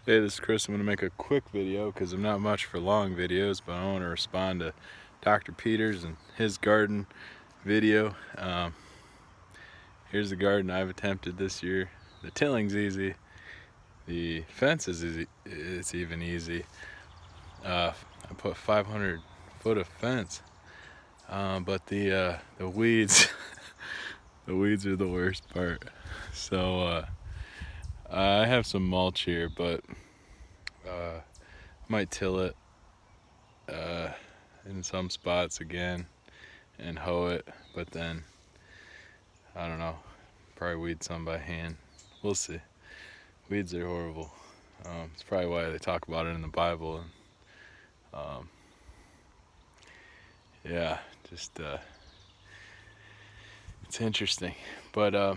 Hey, this is Chris. I'm going to make a quick video because I'm not much for long videos, but I want to respond to Dr. Peters and his garden video. Here's the garden I've attempted this year. The tilling's easy. The fence is easy. It's even easy. I put 500 foot of fence, but the weeds, the weeds are the worst part. So I have some mulch here, but might till it in some spots again and hoe it, but then I don't know, probably weed some by hand. We'll see. Weeds are horrible. It's probably why they talk about it in the Bible. And yeah, just it's interesting. But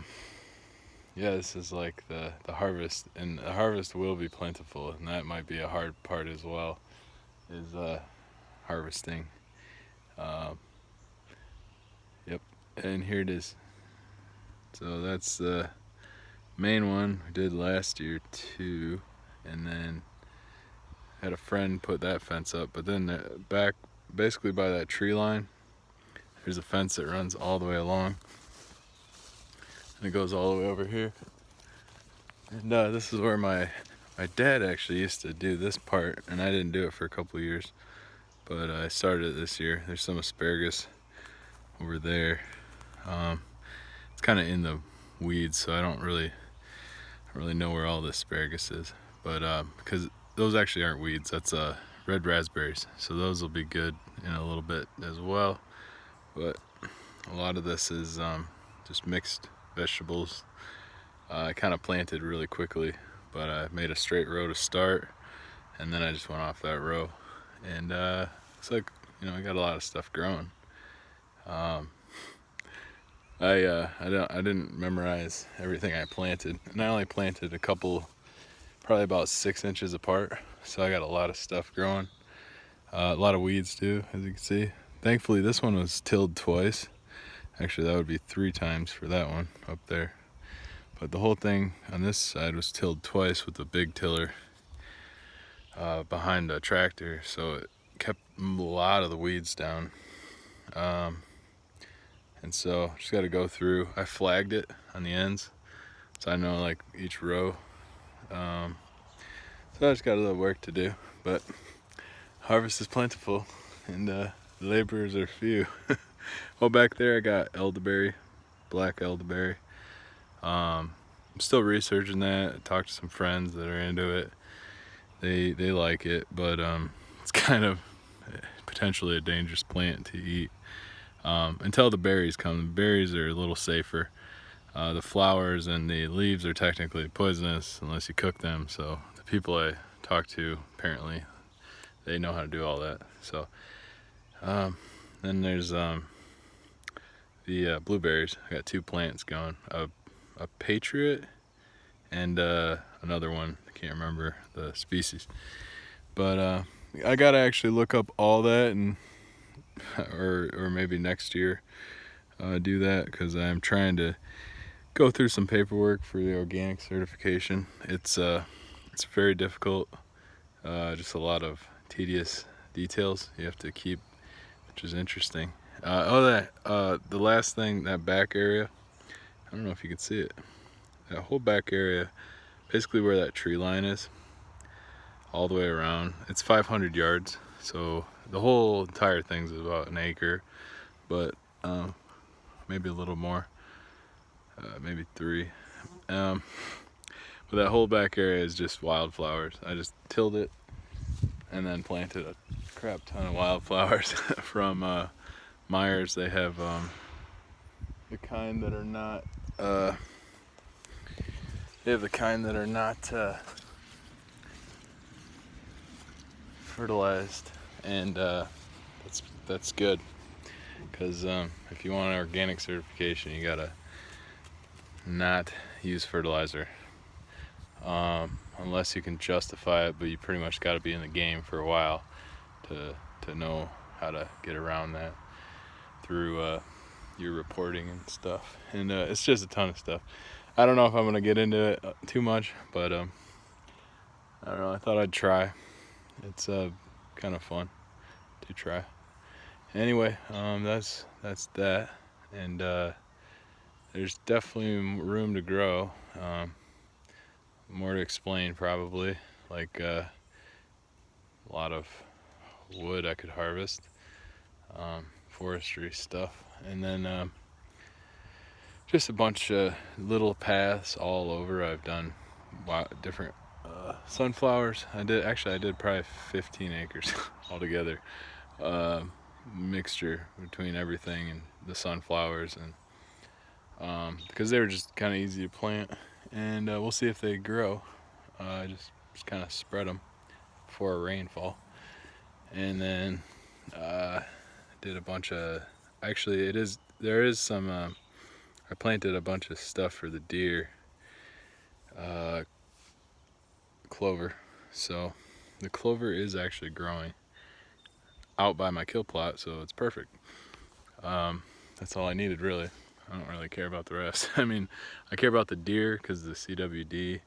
yeah, this is like the harvest, and the harvest will be plentiful, and that might be a hard part as well. Is harvesting. Yep, and here it is. So that's the main one we did last year too, and then had a friend put that fence up. But then back, basically by that tree line, there's a fence that runs all the way along, and it goes all the way over here. And this is where my dad actually used to do this part, and I didn't do it for a couple of years, but I started it this year. There's some asparagus over there. It's kind of in the weeds, so I don't really know where all the asparagus is, but because those actually aren't weeds, that's red raspberries, so those will be good in a little bit as well. But a lot of this is just mixed vegetables. I kind of planted really quickly, but I made a straight row to start, and then I just went off that row, and it's like, I got a lot of stuff growing. I didn't memorize everything I planted, and I only planted a couple, probably about 6 inches apart, so I got a lot of stuff growing. A lot of weeds too, as you can see. Thankfully this one was tilled twice. Actually, that would be 3 times for that one up there, but the whole thing on this side was tilled twice with a big tiller behind the tractor, so it kept a lot of the weeds down. And so just got to go through. I flagged it on the ends, so I know like each row. So I just got a little work to do, but harvest is plentiful, and the laborers are few. Well, back there I got elderberry, black elderberry. I'm still researching that. I talked to some friends that are into it. They like it, but it's kind of potentially a dangerous plant to eat. Until the berries come. The berries are a little safer. The flowers and the leaves are technically poisonous unless you cook them, so the people I talked to, apparently they know how to do all that. So then there's the blueberries. I got 2 plants going, a Patriot and another one, I can't remember the species, but I gotta actually look up all that, and or maybe next year do that, because I'm trying to go through some paperwork for the organic certification. It's very difficult, just a lot of tedious details you have to keep, which is interesting. The last thing, that back area, I don't know if you can see it, that whole back area, basically where that tree line is, all the way around, it's 500 yards, so the whole entire thing's about an acre, but maybe a little more, maybe 3. But that whole back area is just wildflowers. I just tilled it and then planted a crap ton of wildflowers from Myers. They have the kind that are not fertilized, and that's good, because if you want an organic certification, you gotta not use fertilizer, unless you can justify it, but you pretty much got to be in the game for a while to know how to get around that through your reporting and stuff. And it's just a ton of stuff. I don't know if I'm gonna get into it too much, but I don't know, I thought I'd try. It's kind of fun to try. Anyway, that's that, and there's definitely room to grow. More to explain probably, like a lot of wood I could harvest, forestry stuff, and then just a bunch of little paths all over. I've done different sunflowers. I did probably 15 acres altogether. Mixture between everything and the sunflowers, and because they were just kind of easy to plant, and we'll see if they grow. Just kind of spread them before a rainfall, and then did a bunch of. Actually, there is some. I planted a bunch of stuff for the deer. Clover. So the clover is actually growing out by my kill plot, so it's perfect. That's all I needed, really. I don't really care about the rest. I mean, I care about the deer because of the CWD,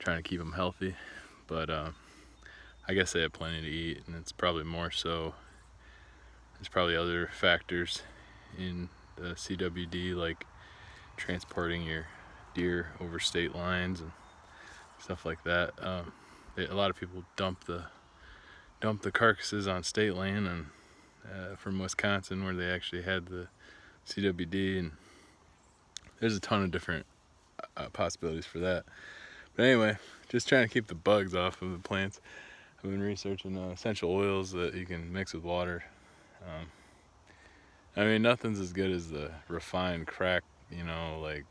trying to keep them healthy, but I guess they have plenty to eat, and it's probably more so. There's probably other factors in the CWD, like transporting your deer over state lines and stuff like that. A lot of people dump the carcasses on state land, and from Wisconsin, where they actually had the CWD, and there's a ton of different possibilities for that. But anyway, just trying to keep the bugs off of the plants. I've been researching essential oils that you can mix with water. I mean, nothing's as good as the refined crack, like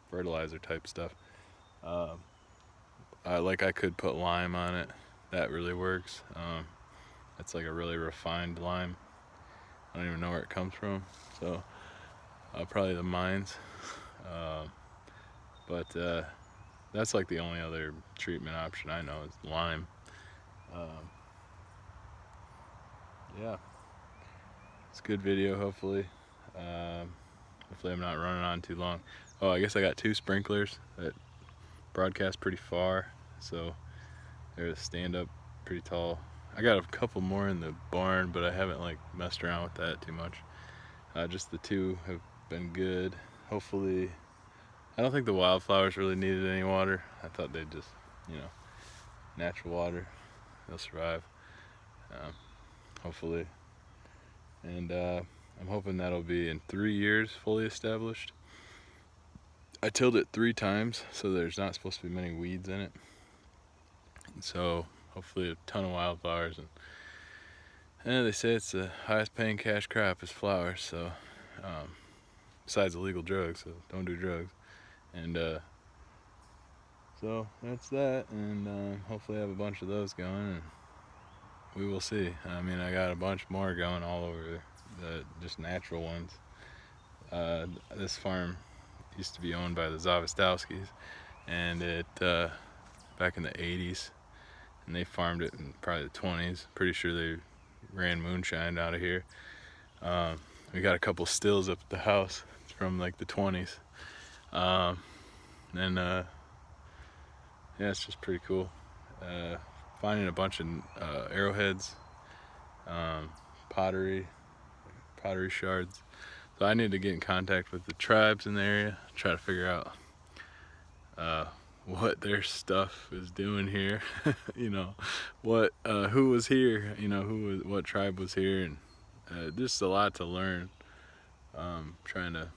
fertilizer type stuff. I could put lime on it. That really works. It's like a really refined lime. I don't even know where it comes from. So probably the mines. But that's like the only other treatment option I know is lime. Yeah, it's a good video. Hopefully I'm not running on too long. Oh, I guess I got 2 sprinklers that broadcast pretty far, so they're stand up pretty tall. I got a couple more in the barn, but I haven't messed around with that too much. Just the 2 have been good. Hopefully, I don't think the wildflowers really needed any water. I thought they'd just, natural water, they'll survive. Hopefully, and I'm hoping that'll be in 3 years fully established. I tilled it 3 times, so there's not supposed to be many weeds in it. And so hopefully a ton of wildflowers, and they say it's the highest paying cash crop is flowers. So besides illegal drugs, so don't do drugs. And so that's that, and hopefully I have a bunch of those going, and we will see. I mean, I got a bunch more going all over, just natural ones. This farm used to be owned by the Zavistowskis, and it back in the 80s, and they farmed it in probably the 20s. Pretty sure they ran moonshine out of here. We got a couple stills up at the house from the 20s. And yeah, it's just pretty cool. Finding a bunch of arrowheads, pottery shards. So I need to get in contact with the tribes in the area, try to figure out what their stuff is doing here. Who was here, what tribe was here, and just a lot to learn. Trying to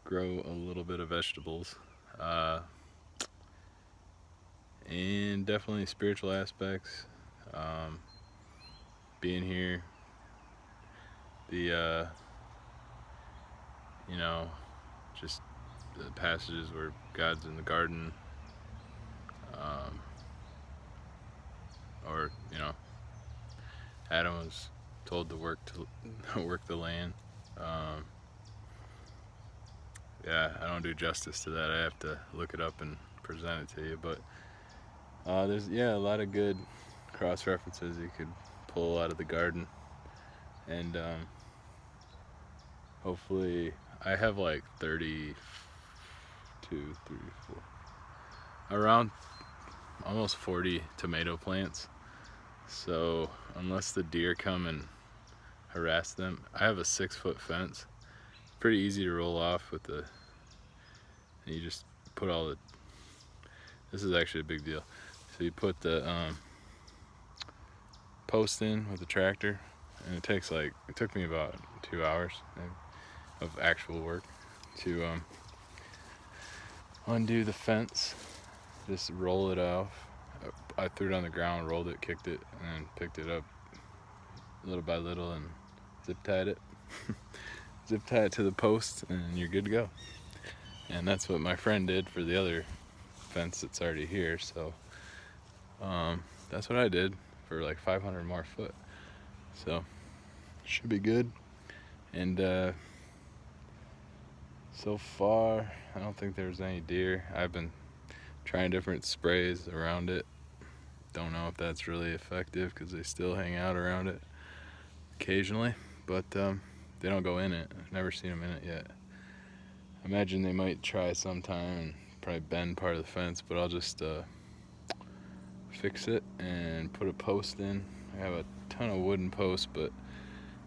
grow a little bit of vegetables, and definitely spiritual aspects. Being here, the just the passages where God's in the garden, or Adam was told to work the land. Yeah, I don't do justice to that. I have to look it up and present it to you. But there's a lot of good cross references you could pull out of the garden, and hopefully I have 32, 34. around almost 40 tomato plants. So unless the deer come and harass them, I have a 6-foot fence. Pretty easy to roll off with the, and you just put all the, this is actually a big deal. So you put the post in with the tractor, and it took me about 2 hours of actual work to undo the fence, just roll it off. I threw it on the ground, rolled it, kicked it, and picked it up little by little and zip tied it. Zip tie it to the post and you're good to go. And that's what my friend did for the other fence that's already here. So that's what I did for like 500 more foot. So should be good. And so far I don't think there's any deer. I've been trying different sprays around it. Don't know if that's really effective because they still hang out around it occasionally, but they don't go in it. I've never seen them in it yet. I imagine they might try sometime and probably bend part of the fence, but I'll just fix it and put a post in. I have a ton of wooden posts, but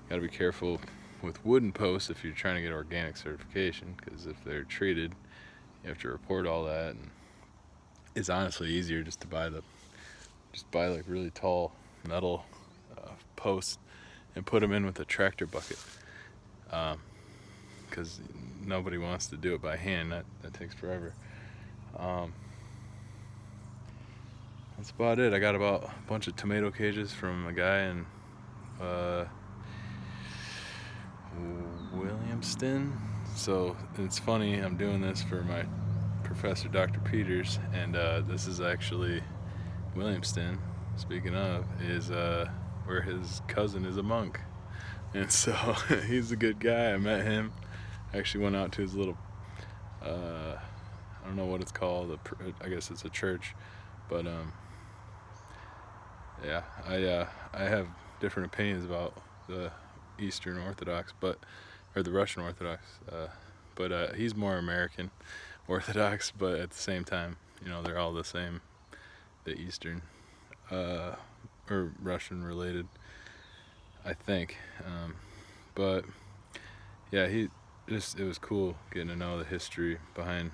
gotta be careful with wooden posts if you're trying to get organic certification, because if they're treated, you have to report all that. And it's honestly easier just to buy like really tall metal posts and put them in with a tractor bucket, because nobody wants to do it by hand. That takes forever. That's about it. I got about a bunch of tomato cages from a guy in Williamston. So it's funny, I'm doing this for my professor, Dr. Peters, and this is actually Williamston, speaking of, is where his cousin is a monk. And so he's a good guy. I met him. I actually went out to his little, I don't know what it's called. I guess it's a church, but yeah, I have different opinions about the Eastern Orthodox, or the Russian Orthodox, but he's more American Orthodox, but at the same time, they're all the same, the Eastern or Russian related, I think. But yeah, it was cool getting to know the history behind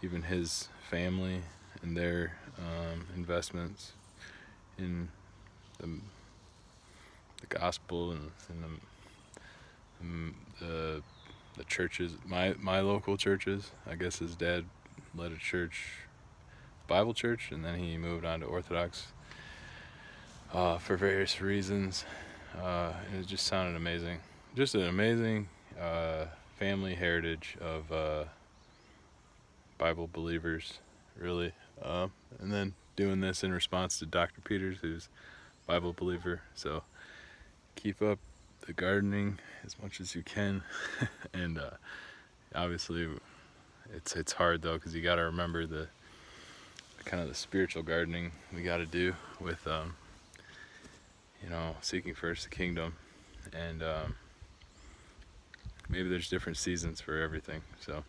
even his family and their investments in the gospel and the churches, my local churches. I guess his dad led a church, Bible church, and then he moved on to Orthodox for various reasons. And it just sounded amazing. Just an amazing family heritage of Bible believers, really. And then doing this in response to Dr. Peters, who's a Bible believer. So keep up the gardening as much as you can. And obviously it's hard though, because you got to remember the kind of the spiritual gardening we got to do with seeking first the kingdom, and maybe there's different seasons for everything. So,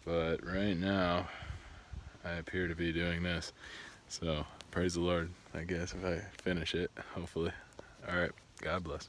but right now I appear to be doing this, so praise the Lord, I guess, if I finish it, hopefully. All right, God bless.